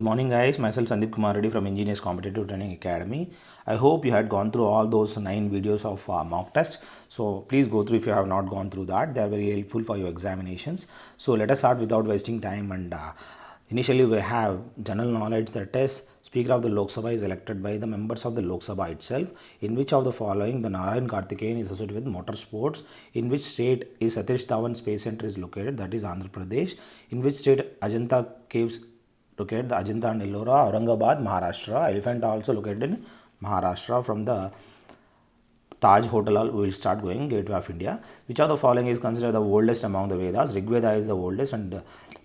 Morning guys, myself Sandeep Kumar Reddy from Engineers Competitive Training Academy. I hope you had gone through all those 9 videos of mock test. So please go through if you have not gone through that. They are very helpful for your examinations. So let us start without wasting time and initially we have general knowledge, that is Speaker of the Lok Sabha is elected by the members of the Lok Sabha itself. In which of the following the Narayan Karthikeyan is associated with motorsports? In which state is Satish Dhawan Space Center is located? That is Andhra Pradesh. In which state Ajanta Caves located? The Ajanta and Ellora, Aurangabad, Maharashtra. Elephant also located in Maharashtra. From the Taj Hotel we will start going, Gateway of India. Which of the following is considered the oldest among the Vedas? Rig Veda is the oldest and the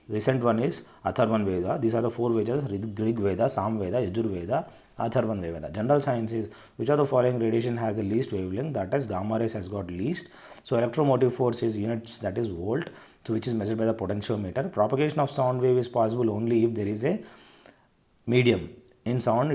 recent one is Atharvan Veda. These are the 4 Vedas: Rig Veda, Sam Veda, Yajur Veda, Atharvan Veda. General science is which of the following radiation has the least wavelength? That is gamma rays has got least. So electromotive force is units, that is volt, so which is measured by the potentiometer. Propagation of sound wave is possible only if there is a medium. In sound,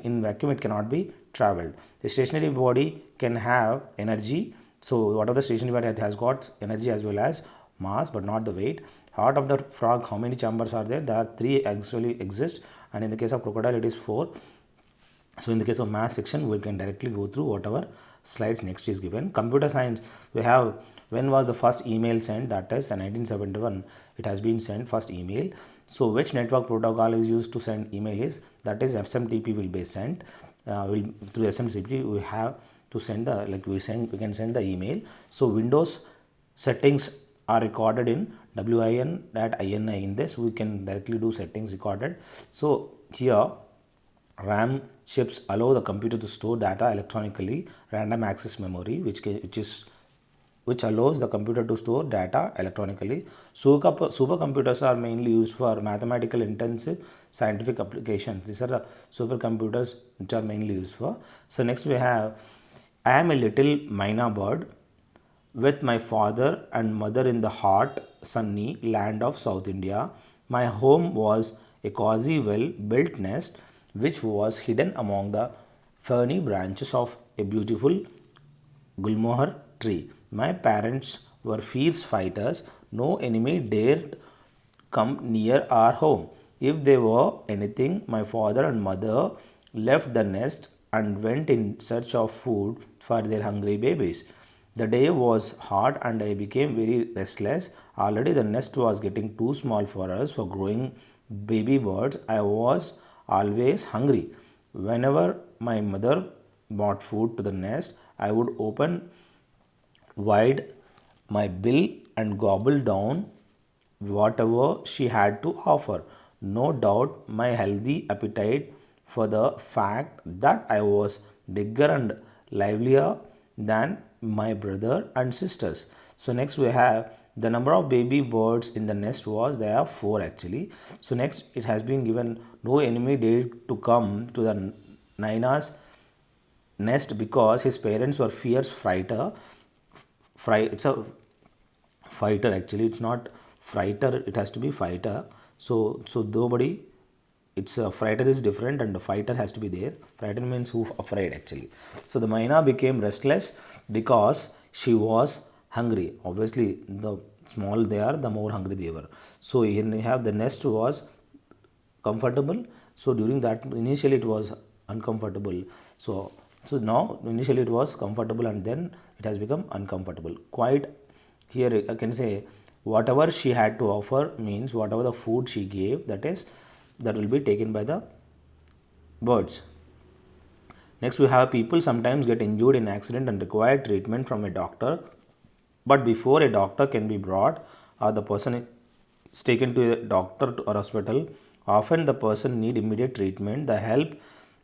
in vacuum it cannot be traveled. The stationary body can have energy. So whatever the stationary body, it has got energy as well as mass but not the weight. Heart of the frog, how many chambers are there? There are 3 actually exist, and in the case of crocodile it is 4. So in the case of math section, we can directly go through whatever slides next is given. Computer science, we have when was the first email sent? That is 1971 it has been sent first email. So which network protocol is used to send email is? That is SMTP will be sent. Through SMTP we have to send the, like we can send the email. So Windows settings are recorded in win.ini. In this we can directly do settings recorded. So here RAM chips allow the computer to store data electronically. Random access memory, which allows the computer to store data electronically. Supercomputers are mainly used for mathematical intensive scientific applications. These are the supercomputers which are mainly used for. So next we have, I am a little myna bird with my father and mother in the hot, sunny land of South India. My home was a cozy, well-built nest which was hidden among the ferny branches of a beautiful gulmohar tree. My parents were fierce fighters. No enemy dared come near our home. If there were anything, my father and mother left the nest and went in search of food for their hungry babies. The day was hot and I became very restless. Already the nest was getting too small for us for growing baby birds. I was always hungry. Whenever my mother brought food to the nest, I would open wide my bill and gobble down whatever she had to offer. No doubt my healthy appetite for the fact that I was bigger and livelier than my brother and sisters. So next we have the number of baby birds in the nest was there are 4 actually. So next it has been given, no enemy dared to come to the Naina's nest because his parents were fierce fighter. It's a fighter actually, it's not fighter, it has to be fighter. So nobody, it's a fighter is different and the fighter has to be there. Fighter means who afraid actually. So the Maina became restless because she was hungry. Obviously the small they are, the more hungry they were. So here we have the nest was comfortable. So during that initially it was uncomfortable. So now initially it was comfortable and then it has become uncomfortable. Quite here I can say whatever she had to offer means whatever the food she gave, that will be taken by the birds. Next we have, people sometimes get injured in accident and require treatment from a doctor, but before a doctor can be brought or the person is taken to a doctor or hospital, often the person need immediate treatment. The help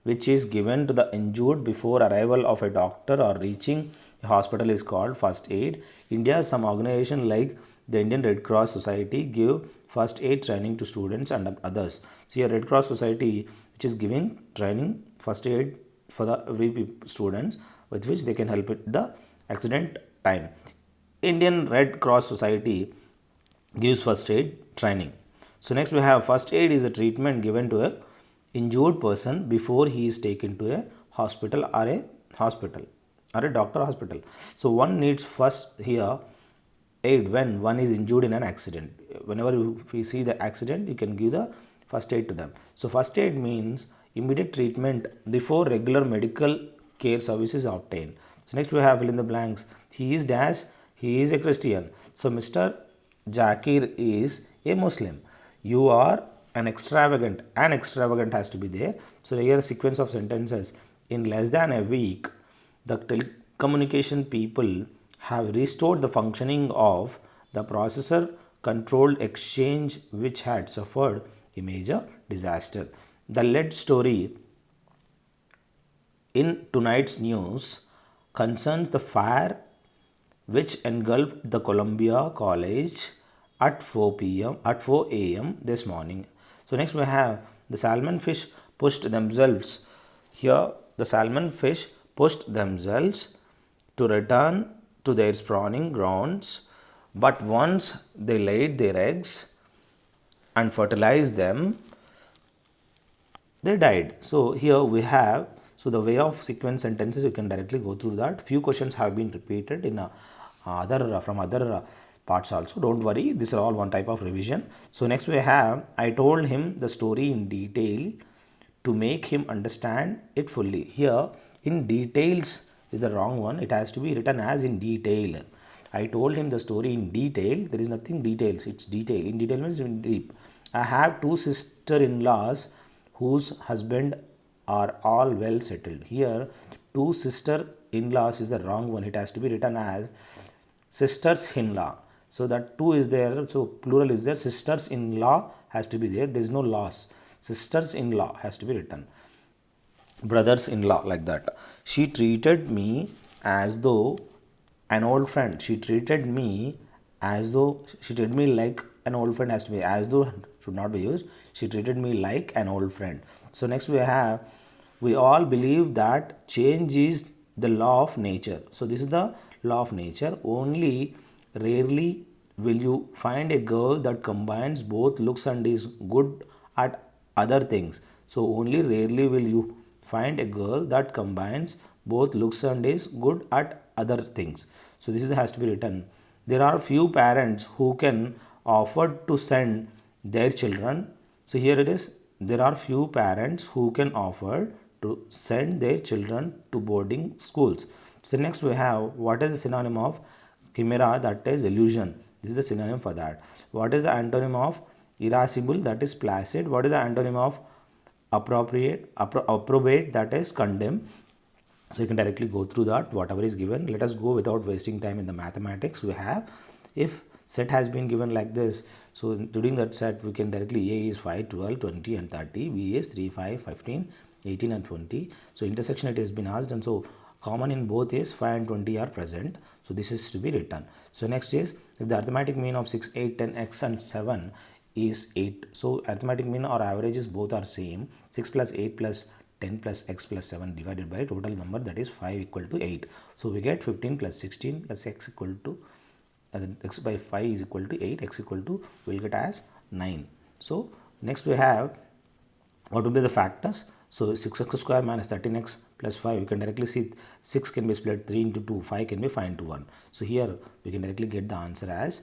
which is given to the injured before arrival of a doctor or reaching a hospital is called first aid. India, some organization like the Indian Red Cross Society give first aid training to students and others. See, a Red Cross Society which is giving training first aid for the every students with which they can help at the accident time. Indian Red Cross Society gives first aid training. So next we have, first aid is a treatment given to a injured person before he is taken to a hospital or a doctor hospital. So one needs first here aid when one is injured in an accident. Whenever you see the accident, you can give the first aid to them. So first aid means immediate treatment before regular medical care services are obtained. So next we have fill in the blanks. He is dash, he is a Christian. So Mr. Jakir is a Muslim. You are an extravagant has to be there. So here a sequence of sentences. In less than a week, the telecommunication people have restored the functioning of the processor controlled exchange which had suffered a major disaster. The lead story in tonight's news concerns the fire which engulfed the Columbia College at 4 a.m. this morning. So next we have the salmon fish pushed themselves. Here the salmon fish pushed themselves to return to their spawning grounds, but once they laid their eggs and fertilized them, they died. So here we have, so the way of sequence sentences, you can directly go through that. Few questions have been repeated in from other parts also. Don't worry, these are all one type of revision. So next we have, I told him the story in detail to make him understand it fully. Here in details is the wrong one. It has to be written as in detail. I told him the story in detail. There is nothing details, it's detail. In detail means in deep. I have two sister-in-laws whose husband are all well settled. Here two sister-in-laws is the wrong one. It has to be written as sisters-in-law. So that two is there, so plural is there. Sisters-in-law has to be there. There is no loss. Sisters-in-law has to be written. Brothers-in-law, like that. She treated me as though an old friend. She treated me as though, she treated me like an old friend has to be, as though should not be used. She treated me like an old friend. So next we have, we all believe that change is the law of nature. So this is the law of nature. Only rarely will you find a girl that combines both looks and is good at other things. So only rarely will you find a girl that combines both looks and is good at other things. So this is has to be written. There are few parents who can afford to send their children. So here it is. There are few parents who can afford to send their children to boarding schools. So next we have, what is the synonym of chimera? That is illusion. This is the synonym for that. What is the antonym of irascible? That is placid. What is the antonym of approbate? That is condemn. So you can directly go through that, whatever is given. Let us go without wasting time in the mathematics. We have, if set has been given like this, so during that set we can directly, A is 5, 12, 20 and 30, B is 3, 5, 15, 18 and 20. So intersection it has been asked, and so common in both is 5 and 20 are present. So this is to be written. So next is, if the arithmetic mean of 6, 8, 10, x and 7 is 8. So arithmetic mean or averages both are same. 6 plus 8 plus 10 plus x plus 7 divided by total number, that is 5 equal to 8. So we get 15 plus 16 plus x equal to x by 5 is equal to 8, x equal to, we will get as 9. So next we have, what will be the factors? So 6x square minus 13x plus 5, you can directly see 6 can be split 3 into 2, 5 can be 5 into 1. So here we can directly get the answer as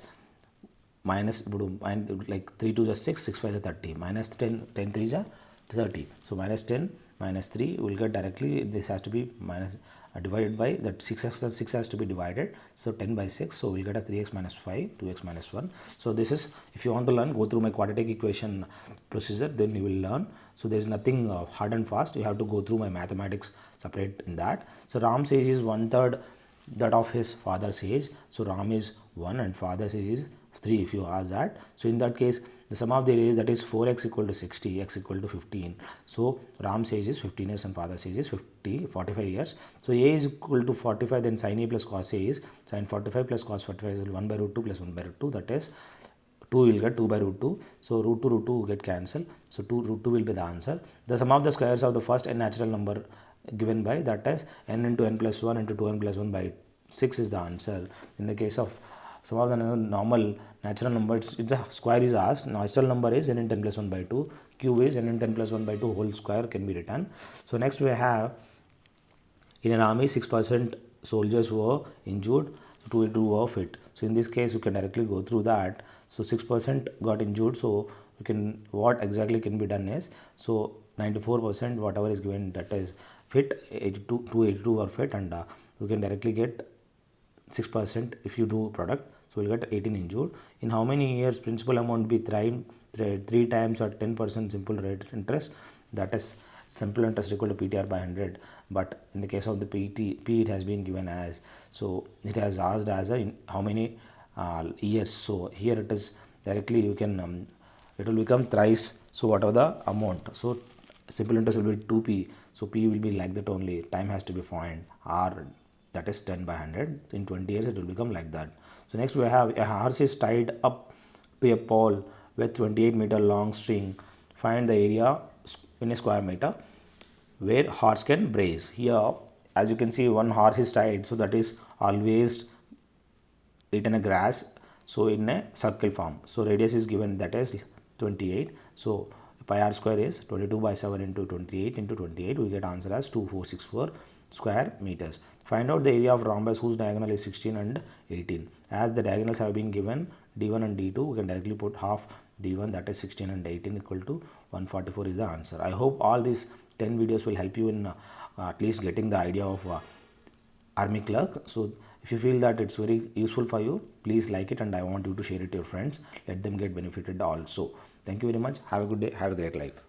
minus, like 3 2 is 6, 6 5 is 30, minus 10, 10 3 is 30. So minus 10 minus 3 will get directly, this has to be minus divided by that 6 has to be divided. So 10 by 6, so we'll get a 3x minus 5, 2x minus 1. So this is, if you want to learn, go through my quadratic equation procedure, then you will learn. So there is nothing hard and fast. You have to go through my mathematics separate in that. So Ram's age is 1/3 that of his father's age. So Ram is 1 and father's age is 3 if you ask that. So in that case, the sum of their age, that is 4x equal to 60, x equal to 15. So Ram's age is 15 years and father's age is 45 years. So A is equal to 45, then sin A plus cos A is sin 45 plus cos 45 is 1 by root 2 plus 1 by root 2, that is 2 will get 2 by root 2. So root 2 will get cancelled. So 2 root 2 will be the answer. The sum of the squares of the first n natural number given by, that is n into n plus 1 into 2n plus 1 by 6 is the answer. In the case of some of the normal natural numbers, it's a square is asked. Natural number is n into n plus 1 by 2. Q is n into n plus 1 by 2 whole square can be written. So next we have, in an army 6% soldiers were injured, 2 were fit. So in this case you can directly go through that. So 6% got injured, so you can, what exactly can be done is, so 94% whatever is given, that is fit, 82 282 are fit, and you can directly get 6% if you do product, so you'll get 18 injured. In how many years principal amount be three times or 10% simple rate interest, that is simple interest equal to PTR by 100. But in the case of the P it has been given as, so it has asked as a how many years. So here it is directly you can it will become thrice, so whatever the amount, so simple interest will be 2p, so p will be like that only, time has to be found, r, that is 10 by 100, in 20 years it will become like that. So next we have a horse is tied up to a pole with 28-meter long string, find the area in a square meter where horse can brace. Here as you can see, one horse is tied, so that is always eaten a grass, so in a circle form, so radius is given, that is 28, so pi r square is 22 by 7 into 28 into 28, we get answer as 2464 square meters. Find out the area of rhombus whose diagonal is 16 and 18. As the diagonals have been given d1 and d2, we can directly put half d1, that is 16 and 18 equal to 144 is the answer. I hope all these 10 videos will help you in at least getting the idea of army clerk. So if you feel that it's very useful for you, please like it, and I want you to share it to your friends, let them get benefited also. Thank you very much, have a good day, have a great life.